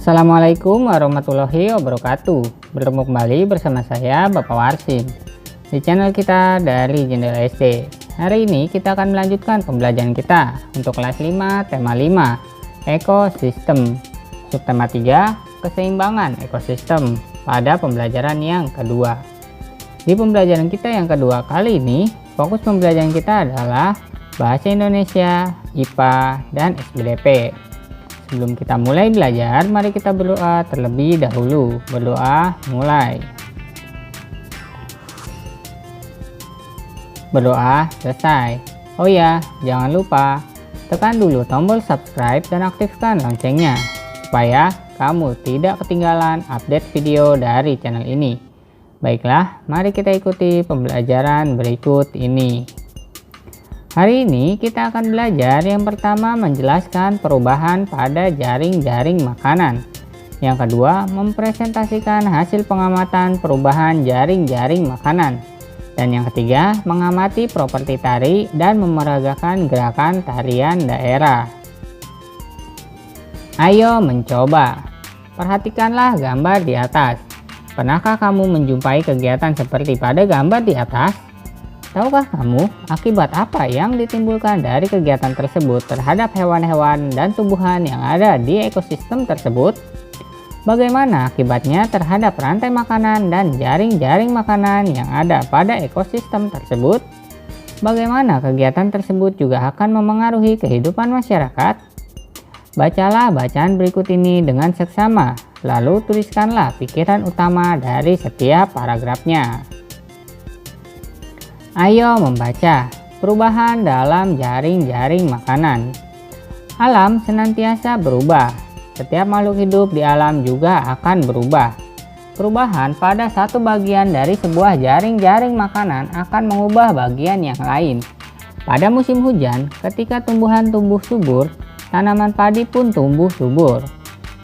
Assalamualaikum warahmatullahi wabarakatuh. Bertemu kembali bersama saya Bapak Warsim di channel kita dari Jendela SD. Hari ini kita akan melanjutkan pembelajaran kita untuk kelas 5 tema 5 ekosistem, subtema 3 keseimbangan ekosistem pada pembelajaran yang kedua. Di pembelajaran kita yang kedua kali ini, fokus pembelajaran kita adalah bahasa Indonesia, IPA, dan SBDP. Sebelum kita mulai belajar, mari kita berdoa terlebih dahulu. Berdoa mulai. Berdoa selesai. Oh ya, jangan lupa tekan dulu tombol subscribe dan aktifkan loncengnya supaya kamu tidak ketinggalan update video dari channel ini. Baiklah, mari kita ikuti pembelajaran berikut ini. Hari ini kita akan belajar yang pertama menjelaskan perubahan pada jaring-jaring makanan. Yang kedua mempresentasikan hasil pengamatan perubahan jaring-jaring makanan. Dan yang ketiga mengamati properti tari dan memeragakan gerakan tarian daerah. Ayo mencoba. Perhatikanlah gambar di atas. Pernahkah kamu menjumpai kegiatan seperti pada gambar di atas? Tahukah kamu akibat apa yang ditimbulkan dari kegiatan tersebut terhadap hewan-hewan dan tumbuhan yang ada di ekosistem tersebut? Bagaimana akibatnya terhadap rantai makanan dan jaring-jaring makanan yang ada pada ekosistem tersebut? Bagaimana kegiatan tersebut juga akan memengaruhi kehidupan masyarakat? Bacalah bacaan berikut ini dengan seksama, lalu tuliskanlah pikiran utama dari setiap paragrafnya. Ayo membaca. Perubahan dalam jaring-jaring makanan. Alam senantiasa berubah. Setiap makhluk hidup di alam juga akan berubah. Perubahan pada satu bagian dari sebuah jaring-jaring makanan akan mengubah bagian yang lain. Pada musim hujan, ketika tumbuhan tumbuh subur, tanaman padi pun tumbuh subur.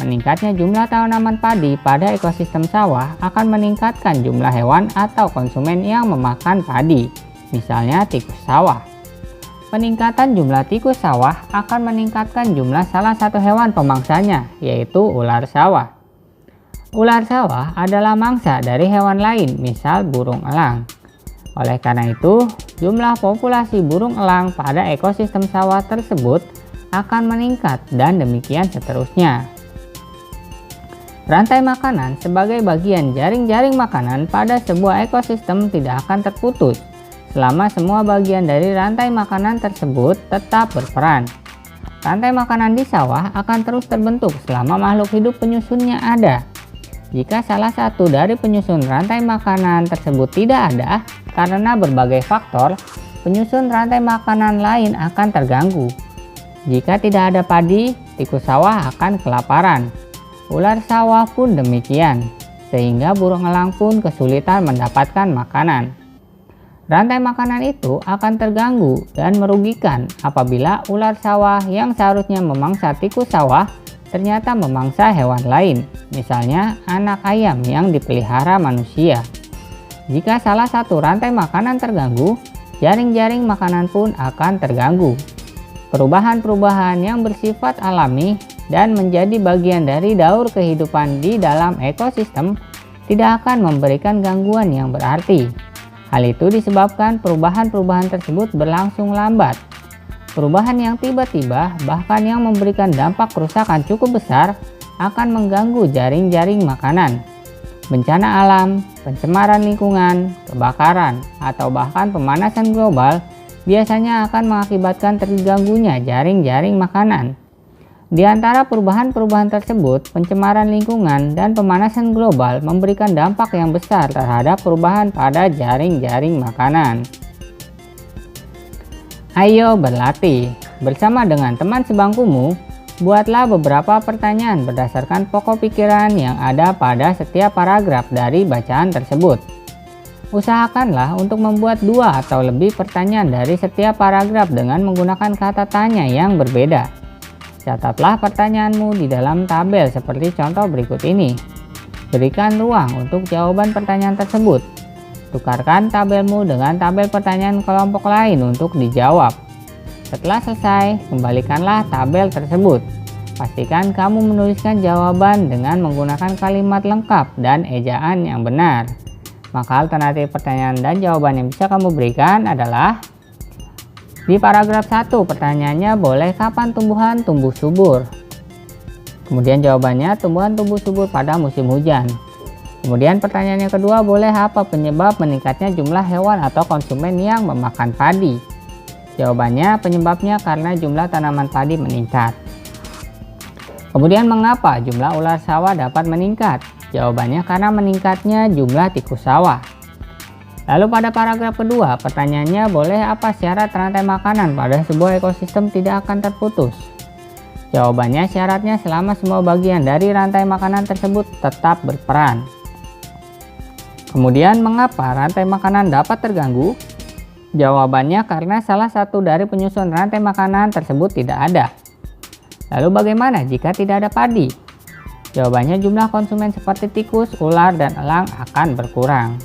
Meningkatnya jumlah tanaman padi pada ekosistem sawah akan meningkatkan jumlah hewan atau konsumen yang memakan padi, misalnya tikus sawah. Peningkatan jumlah tikus sawah akan meningkatkan jumlah salah satu hewan pemangsanya, yaitu ular sawah. Ular sawah adalah mangsa dari hewan lain, misal burung elang. Oleh karena itu, jumlah populasi burung elang pada ekosistem sawah tersebut akan meningkat dan demikian seterusnya. Rantai makanan sebagai bagian jaring-jaring makanan pada sebuah ekosistem tidak akan terputus selama semua bagian dari rantai makanan tersebut tetap berperan. Rantai makanan di sawah akan terus terbentuk selama makhluk hidup penyusunnya ada. Jika salah satu dari penyusun rantai makanan tersebut tidak ada karena berbagai faktor, penyusun rantai makanan lain akan terganggu. Jika tidak ada padi, tikus sawah akan kelaparan. Ular sawah pun demikian, sehingga burung elang pun kesulitan mendapatkan makanan. Rantai makanan itu akan terganggu dan merugikan apabila ular sawah yang seharusnya memangsa tikus sawah ternyata memangsa hewan lain, misalnya anak ayam yang dipelihara manusia. Jika salah satu rantai makanan terganggu, jaring-jaring makanan pun akan terganggu. Perubahan-perubahan yang bersifat alami dan menjadi bagian dari daur kehidupan di dalam ekosistem tidak akan memberikan gangguan yang berarti. Hal itu disebabkan perubahan-perubahan tersebut berlangsung lambat. Perubahan yang tiba-tiba bahkan yang memberikan dampak kerusakan cukup besar akan mengganggu jaring-jaring makanan. Bencana alam, pencemaran lingkungan, kebakaran, atau bahkan pemanasan global biasanya akan mengakibatkan terganggunya jaring-jaring makanan. Di antara perubahan-perubahan tersebut, pencemaran lingkungan dan pemanasan global memberikan dampak yang besar terhadap perubahan pada jaring-jaring makanan. Ayo berlatih. Bersama dengan teman sebangkumu, buatlah beberapa pertanyaan berdasarkan pokok pikiran yang ada pada setiap paragraf dari bacaan tersebut. Usahakanlah untuk membuat 2 atau lebih pertanyaan dari setiap paragraf dengan menggunakan kata tanya yang berbeda. Catatlah pertanyaanmu di dalam tabel seperti contoh berikut ini. Berikan ruang untuk jawaban pertanyaan tersebut. Tukarkan tabelmu dengan tabel pertanyaan kelompok lain untuk dijawab. Setelah selesai, kembalikanlah tabel tersebut. Pastikan kamu menuliskan jawaban dengan menggunakan kalimat lengkap dan ejaan yang benar. Maka alternatif pertanyaan dan jawaban yang bisa kamu berikan adalah di paragraf 1 pertanyaannya boleh kapan tumbuhan tumbuh subur. Kemudian jawabannya tumbuhan tumbuh subur pada musim hujan. Kemudian pertanyaan yang kedua boleh apa penyebab meningkatnya jumlah hewan atau konsumen yang memakan padi. Jawabannya penyebabnya karena jumlah tanaman padi meningkat. Kemudian mengapa jumlah ular sawah dapat meningkat? Jawabannya karena meningkatnya jumlah tikus sawah. Lalu pada paragraf kedua, pertanyaannya boleh apa syarat rantai makanan pada sebuah ekosistem tidak akan terputus? Jawabannya syaratnya selama semua bagian dari rantai makanan tersebut tetap berperan. Kemudian mengapa rantai makanan dapat terganggu? Jawabannya karena salah satu dari penyusun rantai makanan tersebut tidak ada. Lalu bagaimana jika tidak ada padi? Jawabannya jumlah konsumen seperti tikus, ular, dan elang akan berkurang.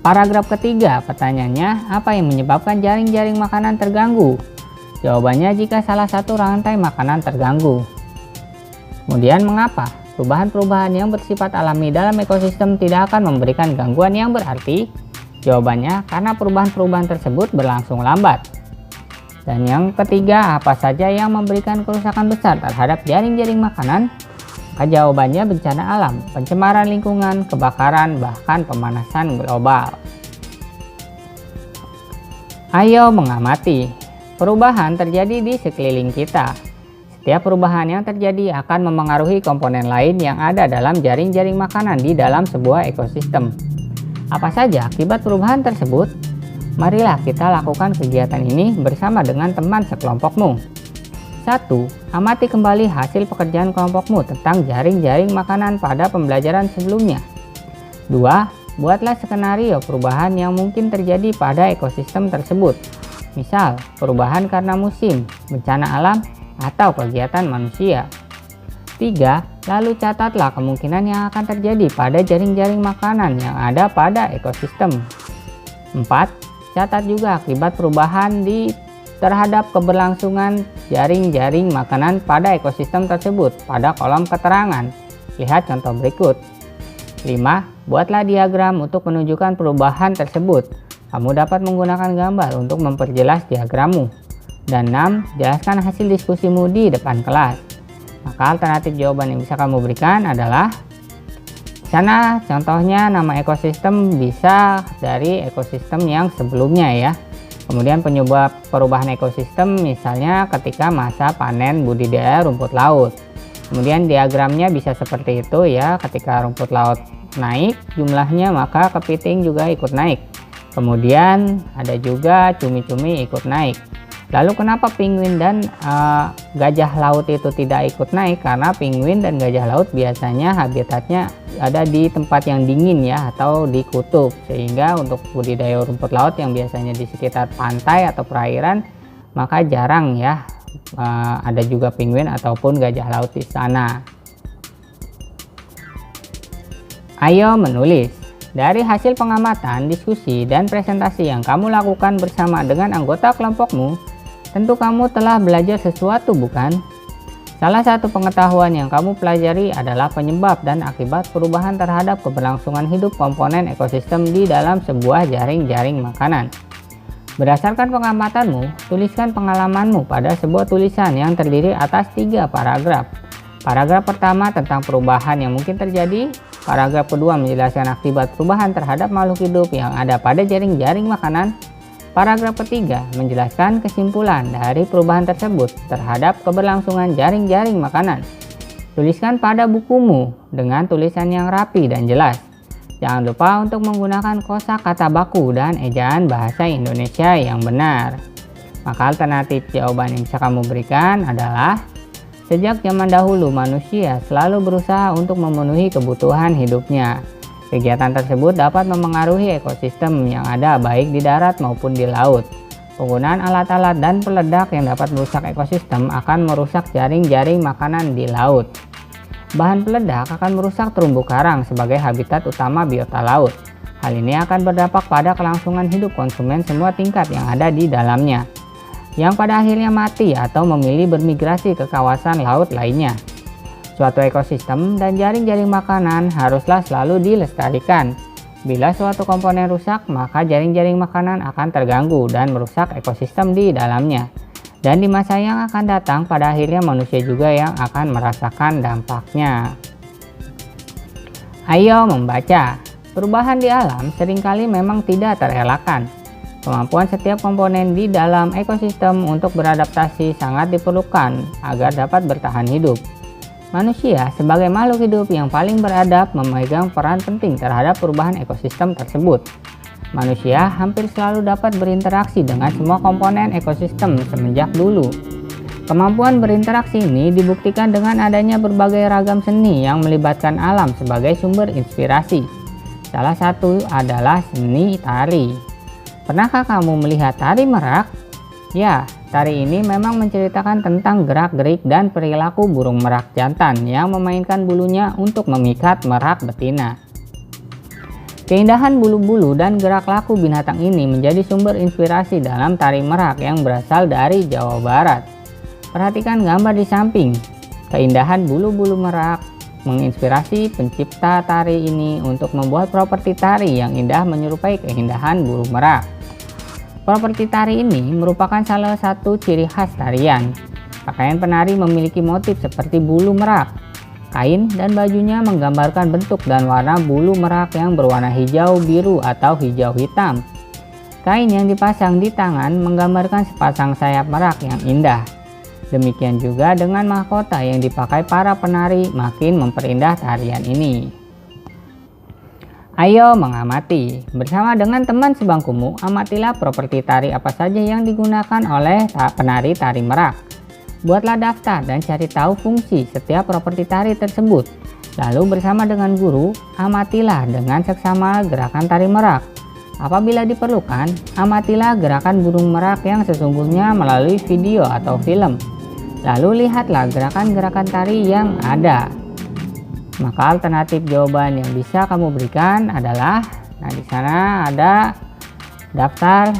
Paragraf ketiga, pertanyaannya apa yang menyebabkan jaring-jaring makanan terganggu? Jawabannya jika salah satu rantai makanan terganggu. Kemudian mengapa perubahan-perubahan yang bersifat alami dalam ekosistem tidak akan memberikan gangguan yang berarti? Jawabannya karena perubahan-perubahan tersebut berlangsung lambat. Dan yang ketiga, apa saja yang memberikan kerusakan besar terhadap jaring-jaring makanan? Maka jawabannya bencana alam, pencemaran lingkungan, kebakaran, bahkan pemanasan global. Ayo mengamati. Perubahan terjadi di sekeliling kita. Setiap perubahan yang terjadi akan memengaruhi komponen lain yang ada dalam jaring-jaring makanan di dalam sebuah ekosistem. Apa saja akibat perubahan tersebut? Marilah kita lakukan kegiatan ini bersama dengan teman sekelompokmu. 1. Amati kembali hasil pekerjaan kelompokmu tentang jaring-jaring makanan pada pembelajaran sebelumnya. 2. Buatlah skenario perubahan yang mungkin terjadi pada ekosistem tersebut. Misal, perubahan karena musim, bencana alam, atau kegiatan manusia. 3. Lalu catatlah kemungkinan yang akan terjadi pada jaring-jaring makanan yang ada pada ekosistem. 4. Catat juga akibat perubahan terhadap keberlangsungan jaring-jaring makanan pada ekosistem tersebut pada kolom keterangan. Lihat contoh berikut. 5. Buatlah diagram untuk menunjukkan perubahan tersebut. Kamu dapat menggunakan gambar untuk memperjelas diagrammu. Dan 6. Jelaskan hasil diskusimu di depan kelas. Maka alternatif jawaban yang bisa kamu berikan adalah sana contohnya nama ekosistem bisa dari ekosistem yang sebelumnya ya. Kemudian penyebab perubahan ekosistem misalnya ketika masa panen budidaya rumput laut. Kemudian diagramnya bisa seperti itu ya, ketika rumput laut naik jumlahnya maka kepiting juga ikut naik. Kemudian ada juga cumi-cumi ikut naik. Lalu kenapa penguin dan gajah laut itu tidak ikut naik? Karena penguin dan gajah laut biasanya habitatnya ada di tempat yang dingin ya, atau di kutub, sehingga untuk budidaya rumput laut yang biasanya di sekitar pantai atau perairan maka jarang ya ada juga penguin ataupun gajah laut di sana. Ayo menulis. Dari hasil pengamatan, diskusi, dan presentasi yang kamu lakukan bersama dengan anggota kelompokmu, tentu kamu telah belajar sesuatu, bukan? Salah satu pengetahuan yang kamu pelajari adalah penyebab dan akibat perubahan terhadap keberlangsungan hidup komponen ekosistem di dalam sebuah jaring-jaring makanan. Berdasarkan pengamatanmu, tuliskan pengalamanmu pada sebuah tulisan yang terdiri atas 3 paragraf. Paragraf pertama tentang perubahan yang mungkin terjadi. Paragraf kedua menjelaskan akibat perubahan terhadap makhluk hidup yang ada pada jaring-jaring makanan. Paragraf ketiga menjelaskan kesimpulan dari perubahan tersebut terhadap keberlangsungan jaring-jaring makanan. Tuliskan pada bukumu dengan tulisan yang rapi dan jelas. Jangan lupa untuk menggunakan kosakata baku dan ejaan bahasa Indonesia yang benar. Maka alternatif jawaban yang bisa kamu berikan adalah sejak zaman dahulu manusia selalu berusaha untuk memenuhi kebutuhan hidupnya. Kegiatan tersebut dapat memengaruhi ekosistem yang ada baik di darat maupun di laut. Penggunaan alat-alat dan peledak yang dapat merusak ekosistem akan merusak jaring-jaring makanan di laut. Bahan peledak akan merusak terumbu karang sebagai habitat utama biota laut. Hal ini akan berdampak pada kelangsungan hidup konsumen semua tingkat yang ada di dalamnya. yang pada akhirnya mati atau memilih bermigrasi ke kawasan laut lainnya. Suatu ekosistem dan jaring-jaring makanan haruslah selalu dilestarikan. Bila suatu komponen rusak, maka jaring-jaring makanan akan terganggu dan merusak ekosistem di dalamnya. Dan di masa yang akan datang, pada akhirnya manusia juga yang akan merasakan dampaknya. Ayo membaca. Perubahan di alam seringkali memang tidak terelakkan. Kemampuan setiap komponen di dalam ekosistem untuk beradaptasi sangat diperlukan agar dapat bertahan hidup. Manusia sebagai makhluk hidup yang paling beradab memegang peran penting terhadap perubahan ekosistem tersebut. Manusia hampir selalu dapat berinteraksi dengan semua komponen ekosistem semenjak dulu. Kemampuan berinteraksi ini dibuktikan dengan adanya berbagai ragam seni yang melibatkan alam sebagai sumber inspirasi. Salah satu adalah seni tari. Pernahkah kamu melihat tari merak? Ya, tari ini memang menceritakan tentang gerak-gerik dan perilaku burung merak jantan yang memainkan bulunya untuk memikat merak betina. Keindahan bulu-bulu dan gerak laku binatang ini menjadi sumber inspirasi dalam tari merak yang berasal dari Jawa Barat. Perhatikan gambar di samping. Keindahan bulu-bulu merak menginspirasi pencipta tari ini untuk membuat properti tari yang indah menyerupai keindahan burung merak. Properti tari ini merupakan salah satu ciri khas tarian. Pakaian penari memiliki motif seperti bulu merak. Kain dan bajunya menggambarkan bentuk dan warna bulu merak yang berwarna hijau, biru, atau hijau hitam. Kain yang dipasang di tangan menggambarkan sepasang sayap merak yang indah. Demikian juga dengan mahkota yang dipakai para penari makin memperindah tarian ini. Ayo mengamati. Bersama dengan teman sebangkumu, amatilah properti tari apa saja yang digunakan oleh penari tari merak. Buatlah daftar dan cari tahu fungsi setiap properti tari tersebut. Lalu bersama dengan guru, amatilah dengan seksama gerakan tari merak. Apabila diperlukan, amatilah gerakan burung merak yang sesungguhnya melalui video atau film. Lalu lihatlah gerakan-gerakan tari yang ada. Maka alternatif jawaban yang bisa kamu berikan adalah, di sana ada daftar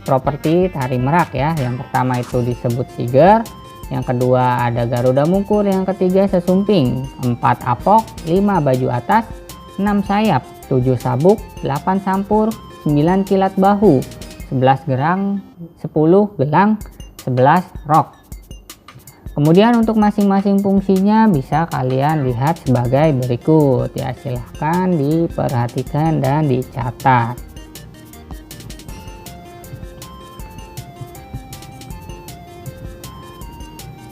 properti tari merak ya. Yang pertama itu disebut siger, yang kedua ada garuda mungkur, yang ketiga sesumping, 4 apok, 5 baju atas, 6 sayap, 7 sabuk, 8 sampur, 9 kilat bahu, 11 gerang, 10 gelang, 11 rok. Kemudian untuk masing-masing fungsinya bisa kalian lihat sebagai berikut ya, silahkan diperhatikan dan dicatat.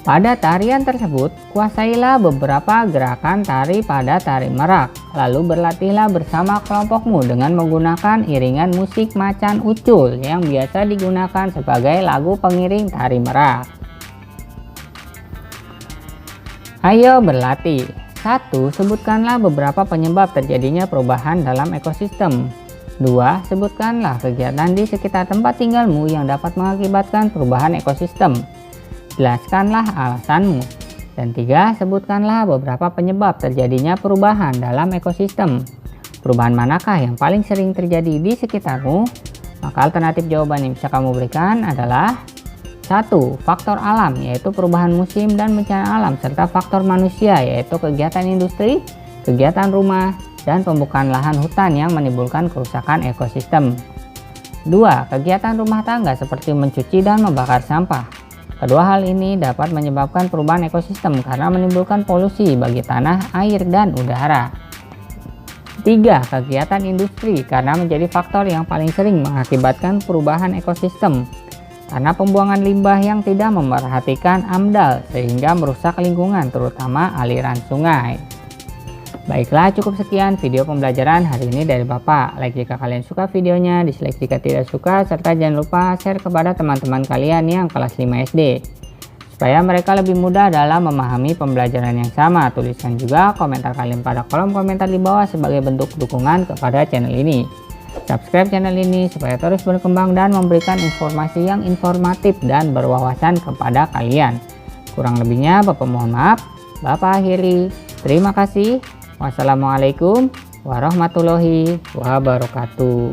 Pada tarian tersebut, kuasailah beberapa gerakan tari pada tari merak, lalu berlatihlah bersama kelompokmu dengan menggunakan iringan musik macan ucul yang biasa digunakan sebagai lagu pengiring tari merak. Ayo berlatih. 1. Sebutkanlah beberapa penyebab terjadinya perubahan dalam ekosistem. 2. Sebutkanlah kegiatan di sekitar tempat tinggalmu yang dapat mengakibatkan perubahan ekosistem. Jelaskanlah alasanmu. Dan 3. Sebutkanlah beberapa penyebab terjadinya perubahan dalam ekosistem. Perubahan manakah yang paling sering terjadi di sekitarmu? Maka alternatif jawaban yang bisa kamu berikan adalah 1. Faktor alam, yaitu perubahan musim dan bencana alam, serta faktor manusia, yaitu kegiatan industri, kegiatan rumah, dan pembukaan lahan hutan yang menimbulkan kerusakan ekosistem. 2. Kegiatan rumah tangga seperti mencuci dan membakar sampah. Kedua hal ini dapat menyebabkan perubahan ekosistem karena menimbulkan polusi bagi tanah, air, dan udara. 3. Kegiatan industri karena menjadi faktor yang paling sering mengakibatkan perubahan ekosistem. Karena pembuangan limbah yang tidak memperhatikan AMDAL sehingga merusak lingkungan terutama aliran sungai. Baiklah, cukup sekian video pembelajaran hari ini dari Bapak. Like jika kalian suka videonya, dislike jika tidak suka, serta jangan lupa share kepada teman-teman kalian yang kelas 5 SD. Supaya mereka lebih mudah dalam memahami pembelajaran yang sama. Tuliskan juga komentar kalian pada kolom komentar di bawah sebagai bentuk dukungan kepada channel ini. Subscribe channel ini supaya terus berkembang dan memberikan informasi yang informatif dan berwawasan kepada kalian. Kurang lebihnya Bapak mohon maaf. Bapak akhiri. Terima kasih. Wassalamualaikum warahmatullahi wabarakatuh.